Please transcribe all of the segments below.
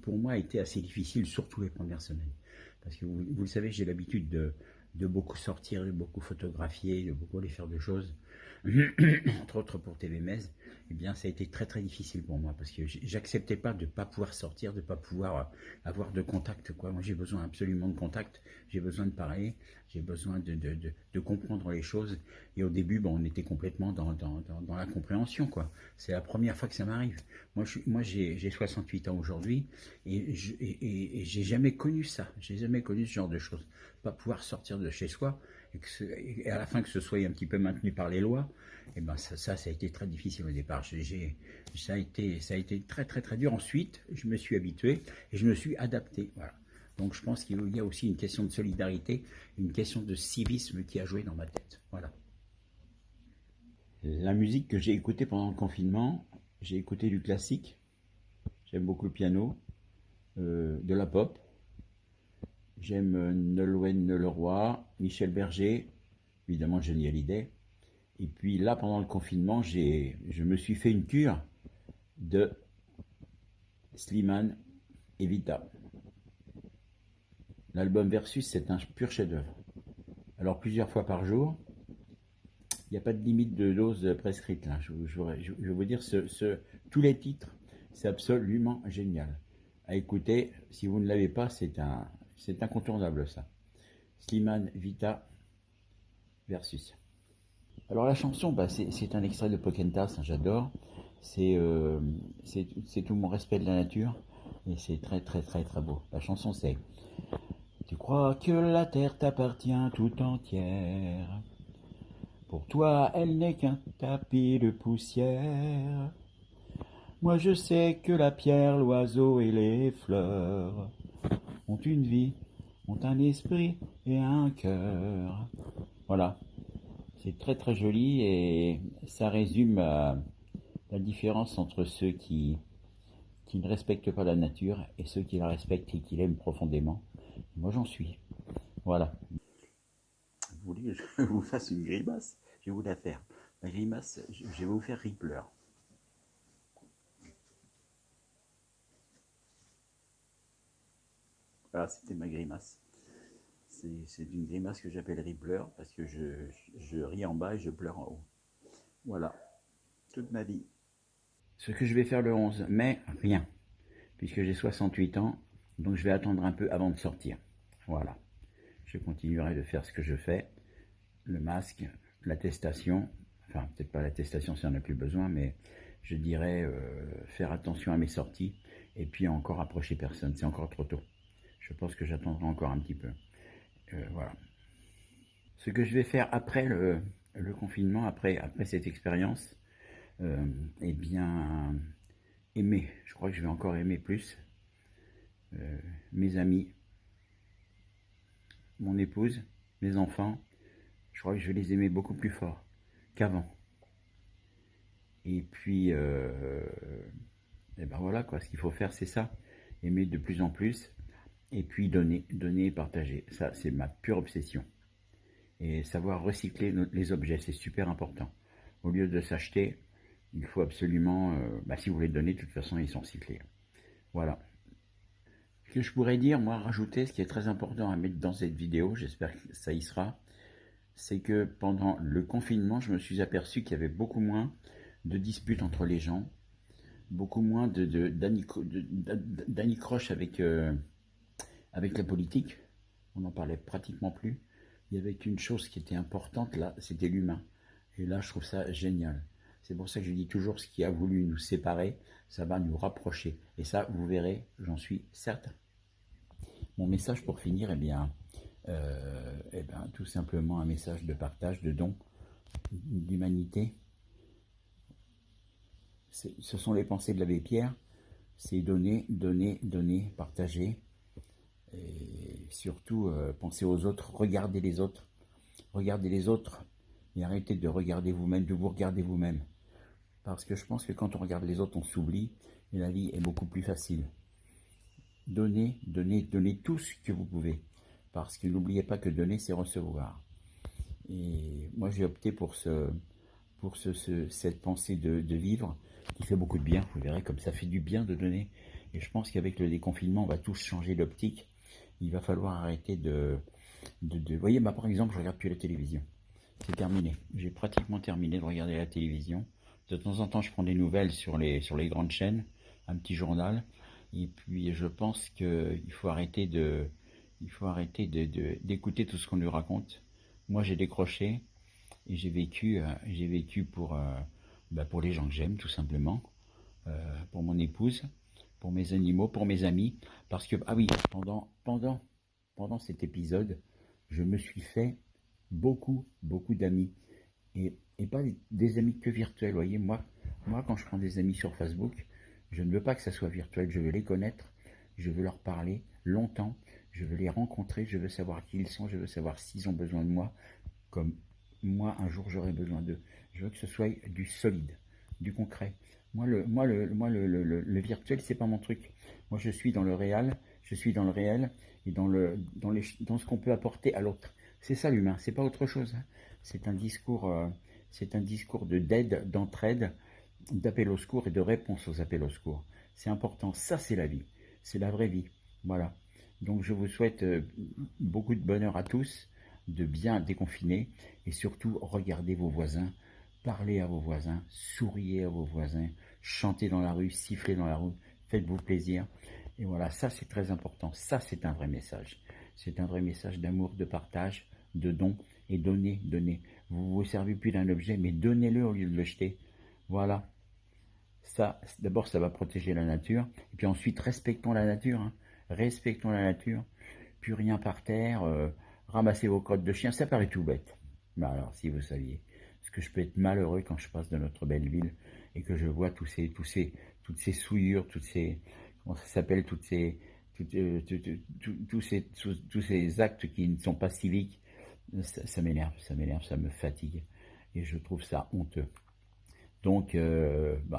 pour moi, a été assez difficile, surtout les premières semaines. Parce que vous le savez, j'ai l'habitude de beaucoup sortir, de beaucoup photographier, de beaucoup aller faire de choses, entre autres pour TV Metz. Eh bien, ça a été très très difficile pour moi parce que j'acceptais pas de pas pouvoir sortir, de pas pouvoir avoir de contact, quoi. Moi, j'ai besoin absolument de contact, j'ai besoin de parler, j'ai besoin de comprendre les choses. Et au début, bon, on était complètement dans la compréhension, quoi. C'est la première fois que ça m'arrive. Moi, j'ai 68 ans aujourd'hui et j'ai jamais connu ça. J'ai jamais connu ce genre de choses. Pas pouvoir sortir de chez soi et à la fin que ce soit un petit peu maintenu par les lois. Et ben ça a été très difficile au départ. Ça a été très très très dur. Ensuite, je me suis habitué et je me suis adapté. Voilà. Donc je pense qu'il y a aussi une question de solidarité, une question de civisme qui a joué dans ma tête. Voilà. La musique que j'ai écoutée pendant le confinement, j'ai écouté du classique. J'aime beaucoup le piano, de la pop. J'aime Nolwenn Leroy, Michel Berger, évidemment Johnny Hallyday. Et puis là, pendant le confinement, je me suis fait une cure de Slimane et Vita. L'album Versus, c'est un pur chef-d'œuvre. Alors plusieurs fois par jour, il n'y a pas de limite de dose prescrite là. Je vais vous dire, tous les titres, c'est absolument génial. À écouter, si vous ne l'avez pas, c'est incontournable ça. Slimane, Vita, Versus. Alors la chanson, bah, c'est un extrait de Pokentas, hein, j'adore. C'est tout mon respect de la nature et c'est très très très très beau. La chanson c'est: tu crois que la terre t'appartient tout entière. Pour toi, elle n'est qu'un tapis de poussière. Moi je sais que la pierre, l'oiseau et les fleurs ont une vie, ont un esprit et un cœur. Voilà. C'est très très joli et ça résume la différence entre ceux qui ne respectent pas la nature et ceux qui la respectent et qui l'aiment profondément. Moi j'en suis. Voilà. Vous voulez que je vous fasse une grimace? Je vais vous la faire. La grimace, je vais vous faire Rippler. Voilà, c'était ma grimace. C'est une grimace que j'appelle Rippler parce que je ris en bas et je pleure en haut. Voilà, toute ma vie. Ce que je vais faire le 11 mai, rien, puisque j'ai 68 ans, donc je vais attendre un peu avant de sortir. Voilà. Je continuerai de faire ce que je fais, le masque, l'attestation, enfin peut-être pas l'attestation si on n'a plus besoin, mais je dirais faire attention à mes sorties, et puis encore approcher personne, c'est encore trop tôt. Je pense que j'attendrai encore un petit peu. Voilà. Ce que je vais faire après le confinement, après cette expérience, eh bien, aimer. Je crois que je vais encore aimer plus mes amis, mon épouse, mes enfants. Je crois que je vais les aimer beaucoup plus fort qu'avant. Et puis, et ben voilà quoi, ce qu'il faut faire c'est ça, aimer de plus en plus, et puis donner et partager. Ça c'est ma pure obsession. Et savoir recycler les objets, c'est super important. Au lieu de s'acheter, il faut absolument, si vous voulez donner, de toute façon ils sont recyclés. Voilà. Ce que je pourrais dire, moi, rajouter, ce qui est très important à mettre dans cette vidéo, j'espère que ça y sera, c'est que pendant le confinement, je me suis aperçu qu'il y avait beaucoup moins de disputes entre les gens, beaucoup moins d'anicroches avec la politique. On n'en parlait pratiquement plus. Il y avait une chose qui était importante là, c'était l'humain. Et là, je trouve ça génial. C'est pour ça que je dis toujours, ce qui a voulu nous séparer, ça va nous rapprocher. Et ça, vous verrez, j'en suis certain. Mon message pour finir, tout simplement un message de partage, de don, d'humanité. Ce sont les pensées de l'abbé Pierre, c'est donner, donner, donner, partager, et surtout penser aux autres, regardez les autres et arrêtez de regarder vous-même, de vous regarder vous-même. Parce que je pense que quand on regarde les autres, on s'oublie et la vie est beaucoup plus facile. Donnez, donnez, donnez tout ce que vous pouvez. Parce que n'oubliez pas que donner, c'est recevoir. Et moi, j'ai opté pour cette pensée de vivre qui fait beaucoup de bien. Vous verrez comme ça fait du bien de donner. Et je pense qu'avec le déconfinement, on va tous changer d'optique. Il va falloir arrêter Vous voyez, moi, par exemple, je regarde plus la télévision. C'est terminé. J'ai pratiquement terminé de regarder la télévision. De temps en temps, je prends des nouvelles sur les grandes chaînes, un petit journal. Et puis, je pense qu'il faut arrêter d'écouter tout ce qu'on nous raconte. Moi, j'ai décroché et j'ai vécu pour les gens que j'aime, tout simplement, pour mon épouse, pour mes animaux, pour mes amis. Parce que, ah oui, pendant cet épisode, je me suis fait beaucoup d'amis. Et pas des amis que virtuels, vous voyez. Moi, quand je prends des amis sur Facebook, je ne veux pas que ça soit virtuel. Je veux les connaître, je veux leur parler longtemps, je veux les rencontrer, je veux savoir qui ils sont, je veux savoir s'ils ont besoin de moi, comme moi, un jour, j'aurai besoin d'eux. Je veux que ce soit du solide, du concret. Le virtuel, c'est pas mon truc. Moi, je suis dans le réel, et dans ce qu'on peut apporter à l'autre. C'est ça l'humain, c'est pas autre chose, hein. C'est un discours, d'aide, d'entraide, d'appel au secours et de réponse aux appels au secours. C'est important, ça c'est la vie, c'est la vraie vie. Voilà. Donc je vous souhaite beaucoup de bonheur à tous, de bien déconfiner et surtout regardez vos voisins, parlez à vos voisins, souriez à vos voisins, chantez dans la rue, sifflez dans la rue, faites-vous plaisir. Et voilà, ça c'est très important, ça c'est un vrai message. C'est un vrai message d'amour, de partage, de don et donnez. Vous vous servez plus d'un objet, mais donnez-le au lieu de le jeter. Voilà. Ça, d'abord, ça va protéger la nature. Et puis ensuite, respectons la nature, hein. Respectons la nature. Plus rien par terre. Ramassez vos crottes de chien. Ça paraît tout bête. Mais alors, si vous saviez, parce que je peux être malheureux quand je passe de notre belle ville et que je vois toutes ces souillures, comment ça s'appelle, tous ces actes qui ne sont pas civiques. Ça m'énerve, ça me fatigue. Et je trouve ça honteux. Donc,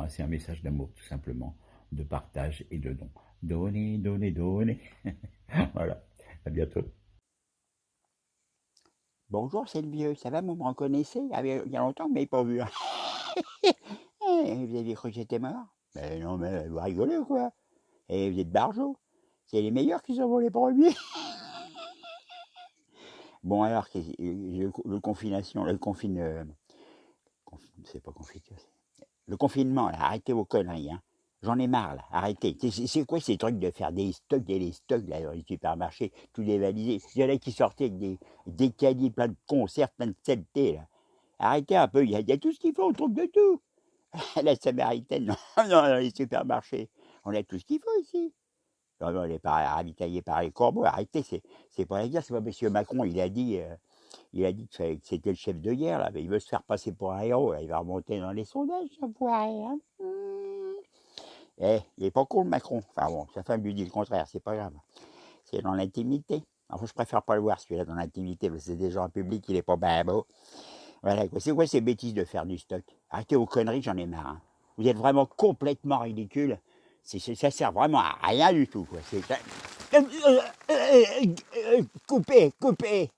c'est un message d'amour, tout simplement, de partage et de don. Donnez. Voilà, à bientôt. Bonjour, c'est le vieux. Ça va, vous me reconnaissez? Il y a longtemps que vous m'avez pas vu, hein. Vous avez cru que j'étais mort? Mais non, mais vous rigolez ou quoi? Et vous êtes barjots. C'est les meilleurs qui sont les premiers. Bon, alors, le confination, c'est pas confiture, le confinement, là, arrêtez vos conneries, hein. J'en ai marre, là, arrêtez. C'est quoi ces trucs de faire des stocks là, dans les supermarchés, tout dévalisé? Il y en a qui sortaient avec des caddies plein de conserves, plein de saletés, là. Arrêtez un peu, il y a tout ce qu'il faut, on trouve de tout. La Samaritaine, non, non, dans les supermarchés. On a tout ce qu'il faut ici. Non, non, on est pas ravitaillé par les corbeaux. Arrêtez, c'est pas la guerre, c'est pas M. Macron, il a dit que c'était le chef de guerre, là, mais il veut se faire passer pour un héros, là. Il va remonter dans les sondages, ça pourrait, hein. Il est pas con, le Macron. Enfin bon, sa femme lui dit le contraire, c'est pas grave. C'est dans l'intimité. Enfin, je préfère pas le voir, celui-là, dans l'intimité, parce que c'est déjà en public, il est pas ben beau. Voilà, quoi. C'est quoi ces bêtises de faire du stock? Arrêtez vos conneries, j'en ai marre, hein. Vous êtes vraiment complètement ridicule. Ça sert vraiment à rien du tout, quoi. Coupez.